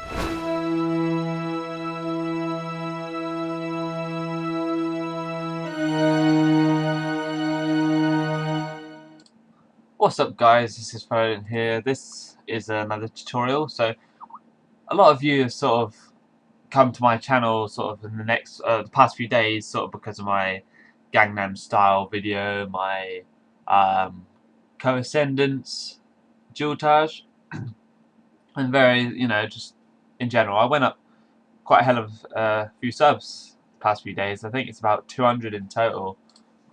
What's up guys, this is Foden here. This is another tutorial. So a lot of you have sort of come to my channel sort of in the past few days sort of because of my Gangnam Style video, my co-ascendance, montage, and just in general. I went up quite a hell of a few subs the past few days. I think it's about 200 in total.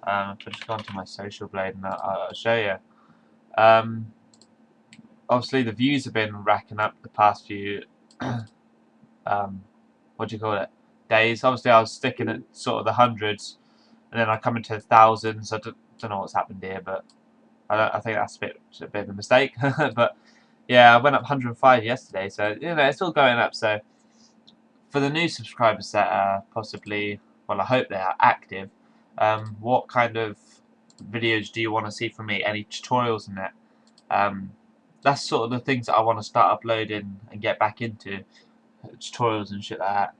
I've just gone to my social blade and I'll show you. Obviously the views have been racking up the past few what do you call it, days. Obviously I was sticking at sort of the hundreds and then I come into the thousands. I don't know what's happened here, but I think that's a bit of a mistake. But yeah, I went up 105 yesterday, so it's all going up. So for the new subscribers that are possibly, well, I hope they are active, what kind of videos do you want to see from me? Any tutorials in that? That's sort of the things that I want to start uploading and get back into, tutorials and shit like that.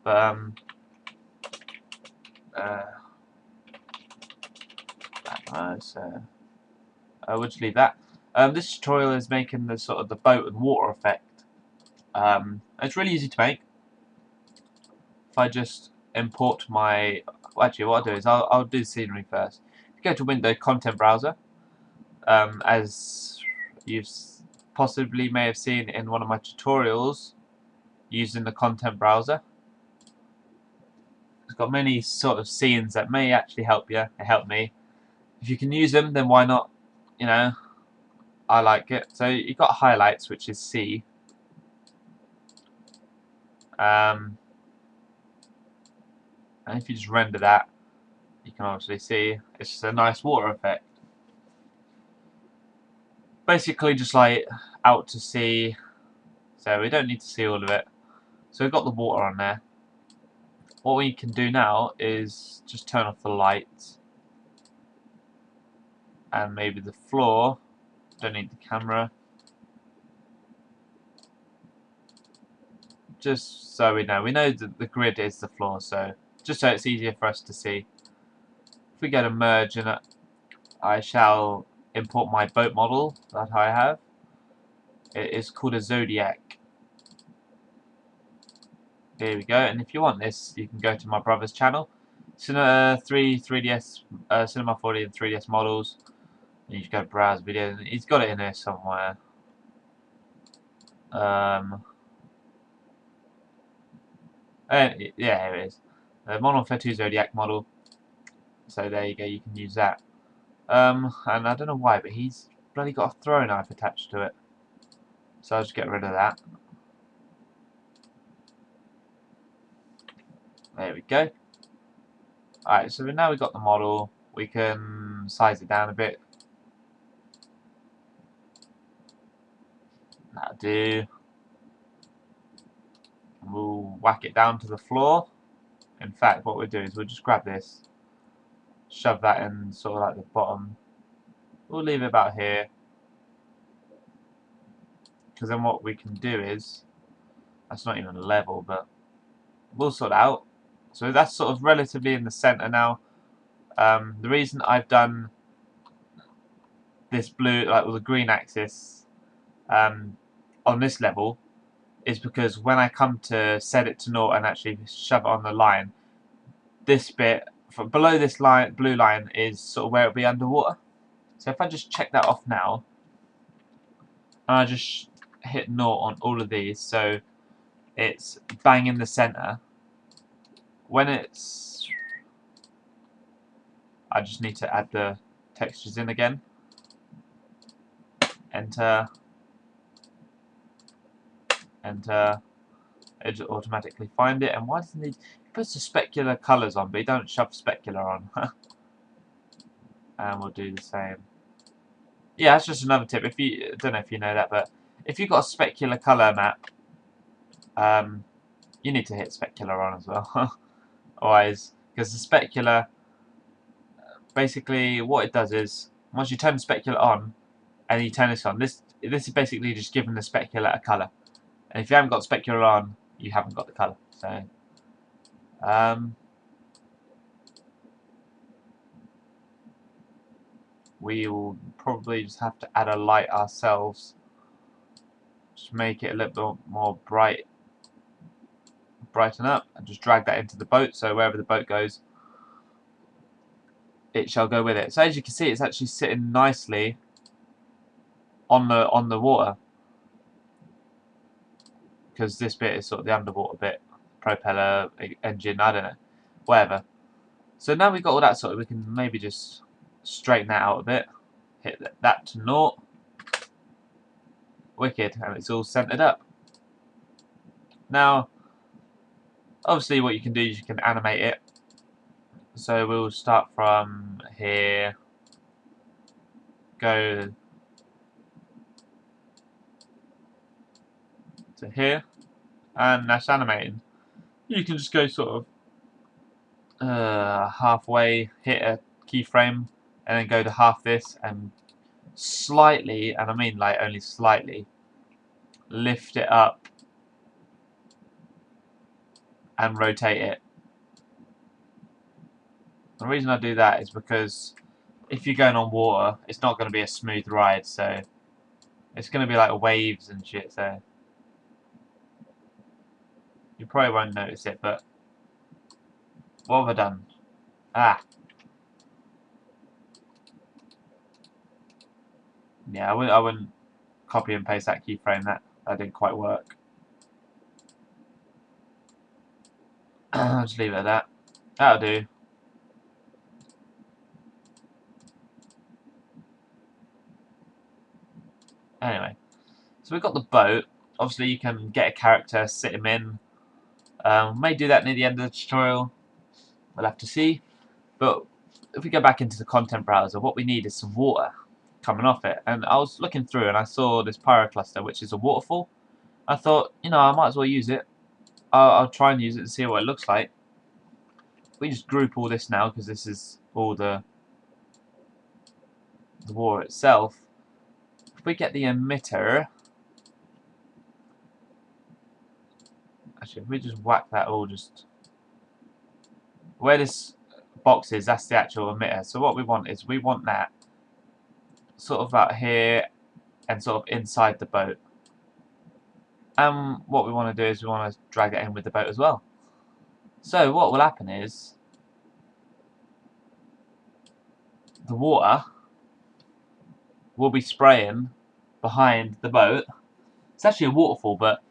But we'll just leave that. This tutorial is making the sort of the boat and water effect. It's really easy to make. If I just import my, well, actually what I'll do is I'll do scenery first. If you go to Window Content Browser, as you've possibly may have seen in one of my tutorials using the content browser, it's got many sort of scenes that may actually help you. It helped me. If you can use them, then why not? I like it. So you've got highlights, which is C. And if you just render that, you can obviously see it's just a nice water effect. Basically just like out to sea, so we don't need to see all of it. So we've got the water on there. What we can do now is just turn off the lights and maybe the floor. Don't need the camera. Just so we know that the grid is the floor, so just so it's easier for us to see. If we go to merge, and I shall import my boat model that I have. It is called a Zodiac. Here we go. And if you want this, you can go to my brother's channel. Cinema 3DS, Cinema 4D and 3DS models. And you just go to browse videos. And he's got it in there somewhere. Yeah, here it is. The Model 2 Zodiac model. So there you go. You can use that. And I don't know why, but he's bloody got a throwing knife attached to it. So I'll just get rid of that. There we go. Alright, so now we've got the model. We can size it down a bit. That'll do. We'll whack it down to the floor. In fact, what we'll do is we'll just grab this, shove that in sort of like the bottom. We'll leave it about here. Because then what we can do is, that's not even level, but we'll sort it out. So that's sort of relatively in the center now. The reason I've done this blue, like with the green axis, on this level, is because when I come to set it to 0 and actually shove it on the line, this bit from below this line, blue line, is sort of where it'll be underwater. So if I just check that off now, and I just hit 0 on all of these, so it's bang in the center. When it's, I just need to add the textures in again. Enter. Enter. It just automatically find it. And why doesn't he puts the specular colours on, but he don't shove specular on. And we'll do the same. Yeah, that's just another tip. If you don't know if you know that, but if you've got a specular colour map, you need to hit specular on as well. Otherwise, because the specular, basically what it does is once you turn the specular on and you turn this on, this is basically just giving the specular a colour. And if you haven't got specular on, you haven't got the colour. So, we'll probably just have to add a light ourselves. Just make it a little bit more brighten up, and just drag that into the boat. So wherever the boat goes, it shall go with it. So as you can see, it's actually sitting nicely on the water, because this bit is sort of the underwater bit, propeller, engine, I don't know, whatever. So now we've got all that sorted, we can maybe just straighten that out a bit, hit that to naught, wicked, and it's all centered up. Now, obviously what you can do is you can animate it. So we'll start from here, go to here, and that's animating. You can just go sort of halfway, hit a keyframe, and then go to half this, and slightly, and I mean like only slightly, lift it up and rotate it. The reason I do that is because if you're going on water, it's not going to be a smooth ride, so it's going to be like waves and shit, so you probably won't notice it, but what have I done? Ah. Yeah, I wouldn't copy and paste that keyframe, that didn't quite work. I'll just leave it at that. That'll do. Anyway, so we've got the boat. Obviously you can get a character, sit him in. May do that near the end of the tutorial. We'll have to see. But if we go back into the content browser, what we need is some water coming off it. And I was looking through and I saw this pyrocluster, which is a waterfall. I thought, you know, I might as well use it. I'll try and use it and see what it looks like. We just group all this now because this is all the water itself. If we get the emitter, actually, if we just whack that all, just where this box is, that's the actual emitter. So what we want is we want that sort of out here and sort of inside the boat. And what we want to do is we want to drag it in with the boat as well. So what will happen is the water will be spraying behind the boat. It's actually a waterfall, but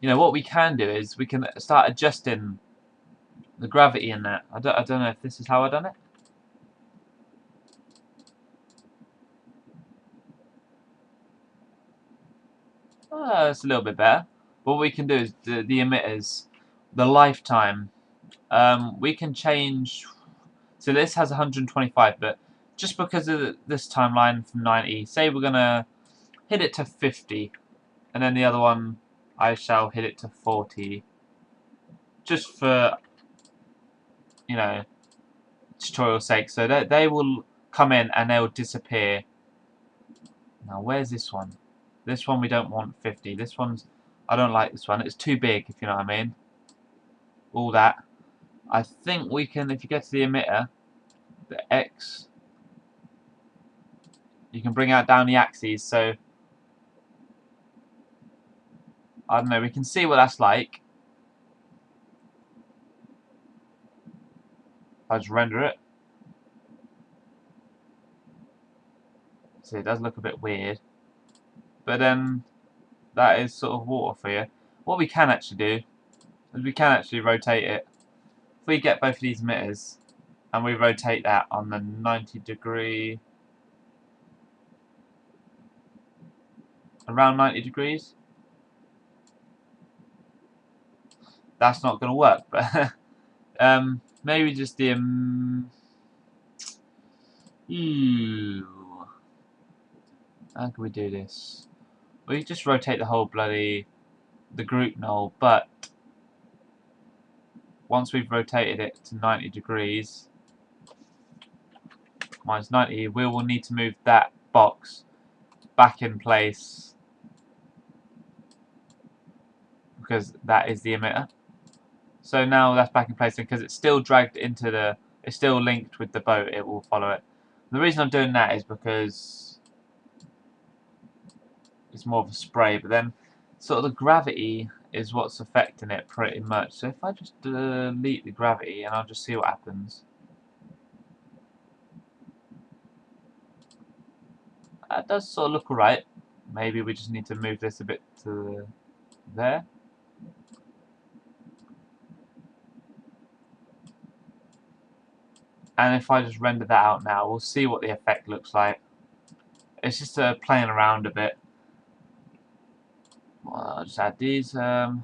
you know what we can do is we can start adjusting the gravity in that. I don't know if this is how I done it. It's a little bit better. What we can do is the emitters, the lifetime. We can change. So this has 125, but just because of this timeline from 90, say we're gonna hit it to 50, and then the other one I shall hit it to 40, just for, you know, tutorial sake. So they will come in and they will disappear. Now where's this one? This one we don't want 50. This one's, I don't like this one. It's too big, if you know what I mean. All that. I think we can, if you get to the emitter, the X, you can bring out down the axes. So I don't know. We can see what that's like. I'll just render it. See, it does look a bit weird. But then, that is sort of water for you. What we can actually do is we can actually rotate it. If we get both of these emitters and we rotate that on the 90-degree, around 90 degrees, that's not going to work. But maybe just the how can we do this? We just rotate the whole bloody group null, but once we've rotated it to 90 degrees, minus 90, we will need to move that box back in place because that is the emitter. So now that's back in place, because it's still dragged into the, it's still linked with the boat, it will follow it. The reason I'm doing that is because it's more of a spray, but then sort of the gravity is what's affecting it pretty much. So if I just delete the gravity and I'll just see what happens. That does sort of look alright. Maybe we just need to move this a bit to there. And if I just render that out now, we'll see what the effect looks like. It's just playing around a bit. Well, I'll just add these. It's gone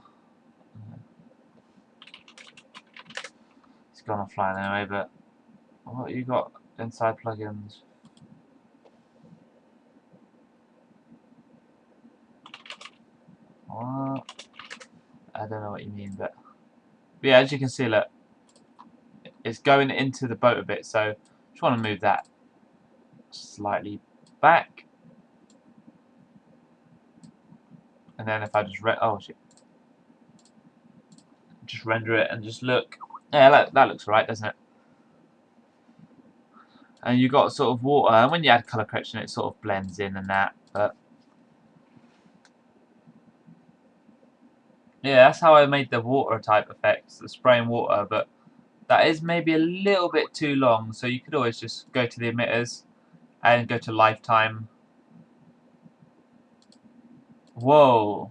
offline anyway, but what you got inside plugins? What? I don't know what you mean, but yeah, as you can see, look, it's going into the boat a bit, so just want to move that slightly back, and then if I just just render it and just look, yeah, that looks right, doesn't it? And you got sort of water, and when you add color correction, it sort of blends in and that, but yeah, that's how I made the water type effects, the spraying water, but that is maybe a little bit too long, so you could always just go to the emitters and go to lifetime. Whoa.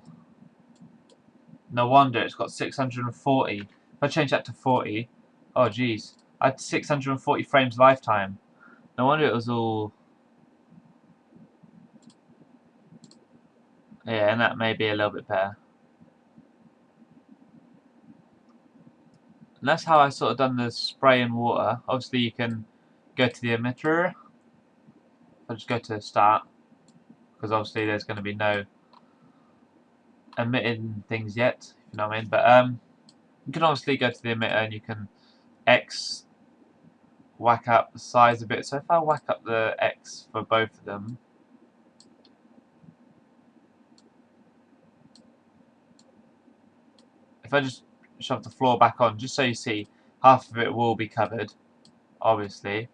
No wonder it's got 640. If I change that to 40, oh geez, I had 640 frames lifetime. No wonder it was all. Yeah, and that may be a little bit better. And that's how I sort of done the spray and water. Obviously, you can go to the emitter. I'll just go to start, because obviously there's going to be no emitting things yet, if you know what I mean. But you can obviously go to the emitter and you can X whack up the size a bit. So if I whack up the X for both of them, if I just shove the floor back on, just so you see, half of it will be covered, obviously.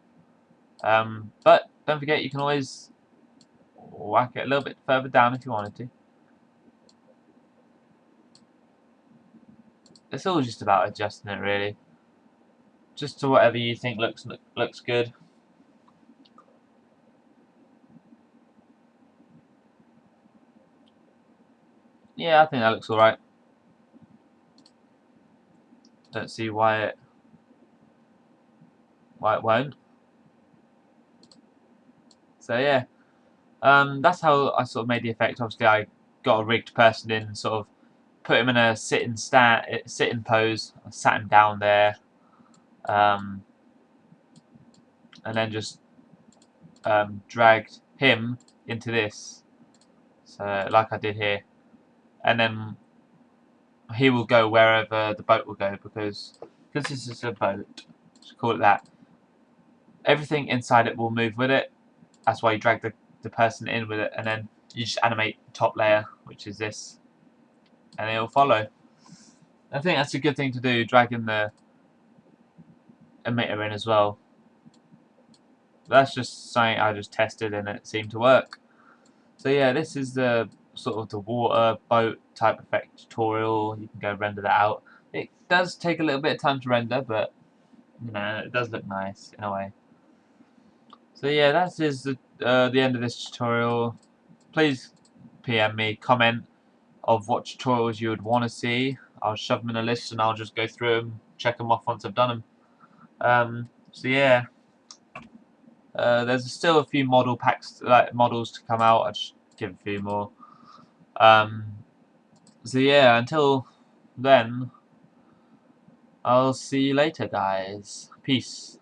But don't forget, you can always whack it a little bit further down if you wanted to. It's all just about adjusting it, really, just to whatever you think looks good. Yeah, I think that looks alright. Don't see why it won't. So yeah, that's how I sort of made the effect. Obviously, I got a rigged person in, sort of put him in a sitting pose. I sat him down there, and then just dragged him into this, so like I did here, and then he will go wherever the boat will go, because this is a boat, let's call it that. Everything inside it will move with it. That's why you drag the person in with it, and then you just animate the top layer, which is this, and it will follow. I think that's a good thing to do, dragging the emitter in as well. That's just something I just tested and it seemed to work. So yeah, this is the sort of the water boat type effect tutorial. You can go render that out. It does take a little bit of time to render, but you know, it does look nice in a way. So yeah, that is the end of this tutorial. Please PM me, comment of what tutorials you would want to see. I'll shove them in a list and I'll just go through them, check them off once I've done them. So yeah, there's still a few model packs, like models to come out. I'll just give a few more. So yeah, until then, I'll see you later, guys. Peace.